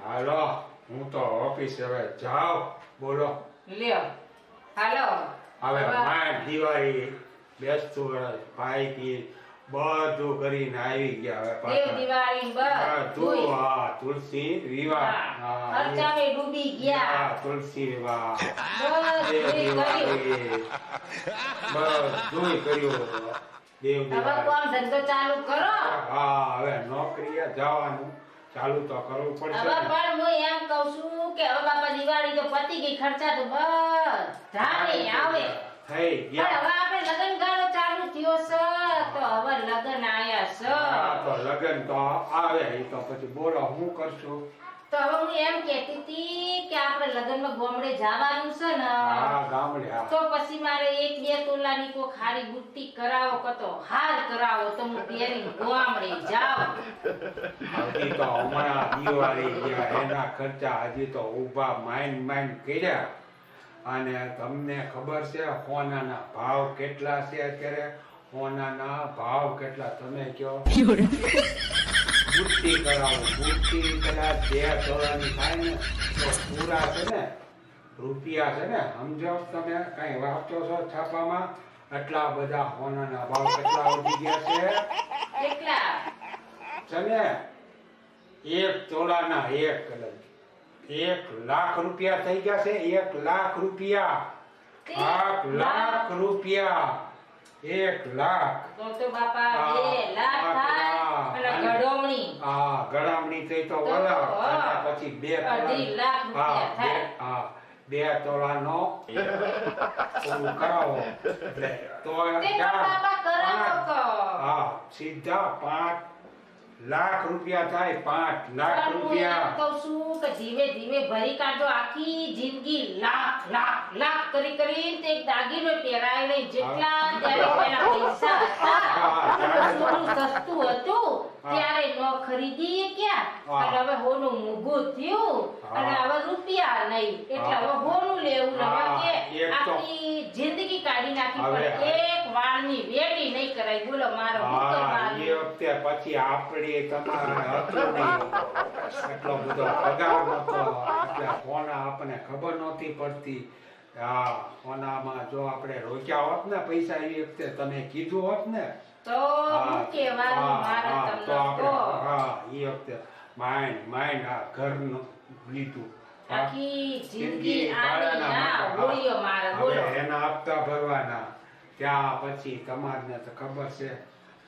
હાલો, હું તો ઓફિસ હવે જાઉં. બોલો. લ્યો હાલો. હવે માય દિવાળી બેસતું વર્ષ ભાઈ કી બધું કરીને આવી ગયા. હવે દેવ દિવાળી બધું હા તુલસી વિવાહ ખર્ચામે ડૂબી ગયા. તુલસી વિવાહ બધું દિવાળી બધું કર્યું. દેવ હવે દિવાળી કોમ ધંધો ચાલુ કરો. હા હવે નોકરીએ જવાનું ચાલુ તો કરવું પડશે. હવે પણ હું એમ કહું છું કે હવે બાપા દિવાળી તો પતી ગઈ, ખર્ચા તો બધાને આવે થઈ પણ ગયા. હવે આપણે લગન ગાળો ચાલુ થયો છે તો હવે લગન આયા છે તો લગન તો આવે ઈ તો પછી બોલો હું કરશું. તો હવે હું એમ કહેતી હતી કે આપણે લગનમાં ગામડે જવાનું છે ને હા ગામડે હા. તો પછી મારે 1-2 તોલાની કોઈ ખારી બુટ્ટી કરાવો કતો હાર કરાવો તો હું પહેરીને ગામડે જાઉં. હજી તો હમણાં દિવાળી ગયા એના ખર્ચા હજી તો ઊભા માઇન્ડ કર્યા. અને તમને ખબર છે સોનાના ભાવ કેટલા છે અત્યારે? સોનાના ભાવ કેટલા તમે કયો? બુટ્ટી કરાવો, બુટ્ટી કદાચ 2 તોલાની થાય ને તો પૂરા છે ને રૂપિયા છે ને, સમજો તમે કઈ વાંચો છો છાપામાં? આટલા બધા સોનાના ભાવ કેટલા વધી ગયા છે? કેટલા છે ને 1 તોલાના 1 લાખ રૂપિયા થઈ ગયા છે. 1 લાખ રૂપિયા, 8 લાખ રૂપિયા, 1 લાખ. તો બાપા 2 લાખ થાય અને ગડોમણી ગળામણી થઈ તો ઓલા પછી 2.5 લાખ રૂપિયા થાય. હા 2 તોલાનો ઓલું કરાવો એટલે તો બાપા કરાવો હા સીધા 5 લાખ રૂપિયા થાય. 5 લાખ રૂપિયા. કહું છું કે ધીમે ધીમે ભરી કાઢો. આખી જિંદગી લાખ લાખ લાખ કરી કરી તે દાગીનો પહેરાય નહીં. જેટલા ત્યારે પેલા પૈસા હતા સોનું સસ્તું હતું ત્યારે ન ખરીદી ક્યાં અને હવે હોનું મોંઘું થયું અને હવે રૂપિયા નહીં એટલે હવે હોનું લેવું ને હવે કે આખી જિંદગી કાઢી નાખી પણ એક વાળની વેડી નહીં કરાય. બોલો મારો હુકમ મારો. એ વખતે પછી આપણે તમારે હતું નહીં એટલો બધો પગાર નતો એટલે સોના આપણને ખબર નહોતી પડતી. હા સોનામાં જો આપણે રોક્યા હોત ને પૈસા એ વખતે તમે કીધું હોત ને તો હું કહેવાનું મારે તો તમને આપણે કહો. હા એ વખતે માઇન્ડ આ ઘરનું લીધું. આખી જિંદગી આની ના હોળીઓ મારે. બોલો હવે એના હપ્તા ભરવાના ત્યાં પછી તમારને તો ખબર છે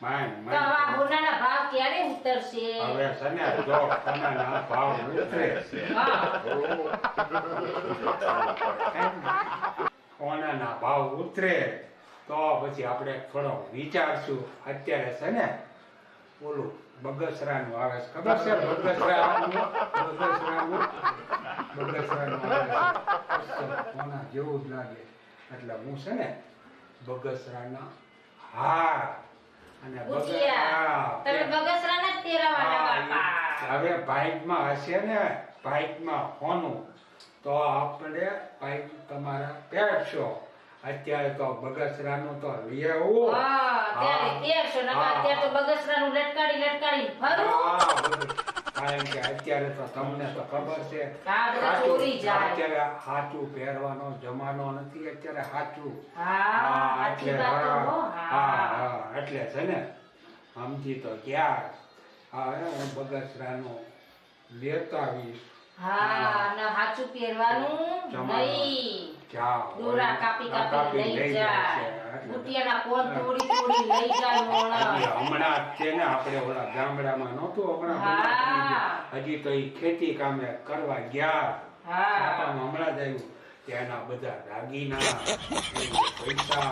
તો આ હોનાના ભાવ ક્યારે ઉતરશે? હવે છે ને જો સોનાના ભાવ ઉતરે સોનાના ભાવ ઉતરે તો પછી આપણે થોડો વિચારશું. અત્યારે છે ને ઓલું બગસરાનું આવે છે, ખબર છે? બગસરાનું આવે છે સોના જેવું જ લાગે એટલે હું છે ને બગસરાના હાર અને તમે બગસરાના જ પહેરાવાના બાપા. હવે બાઇકમાં હશે ને બાઇકમાં હોનું તો આપણે બાઇક તમારા પહેરશો. અત્યારે તો બગસરાનું તો લેવું અત્યારે તો બગસરાનું લટકાડી ફરું. કારણ કે અત્યારે તો તમને તો ખબર છે અત્યારે સાચું પહેરવાનો જમાનો નથી. અત્યારે સાચું એટલે છે ને સમજી તો ક્યાં બગસરાનું લેતા આવીશ. સાચું પહેરવાનું નહીં. દોરા કાપી લઈ જાય. બુટિયાના કોણ તોડી લઈ જાય. હમણાં છે ને આપણે ઓલા ગામડામાં નહોતું હમણાં હજી તો એ ખેતી કામે કરવા ગયા. હમણાં જ આવ્યું ત્યાંના બધા દાગીના પૈસા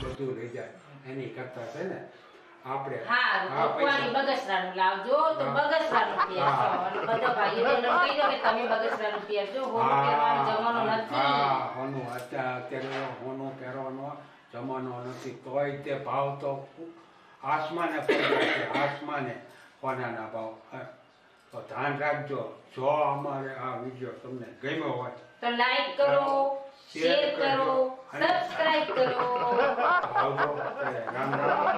બધું લઈ જાય. એની કરતા છે ને આપણે હા ભગવાનની બગસરાનું લાવજો તો બગસરાનું પહેરજો અને બધા ભાઈઓ બહેનોને કહી દો કે તમે બગસરાનું પહેરજો હોનું પહેરવાનો જમાનો નથી હોનું અત્યારે હોનું પહેરવાનો જમાનો નથી તોય તે ભાવ તો આસમાને પડી છે આસમાને હોનાના ભાવ તો ધ્યાન રાખજો જો અમારે આ વિડીયો તમને ગમ્યો હોય તો લાઈક કરો શેર કરો સબસ્ક્રાઇબ કરો આવજો રામ રામ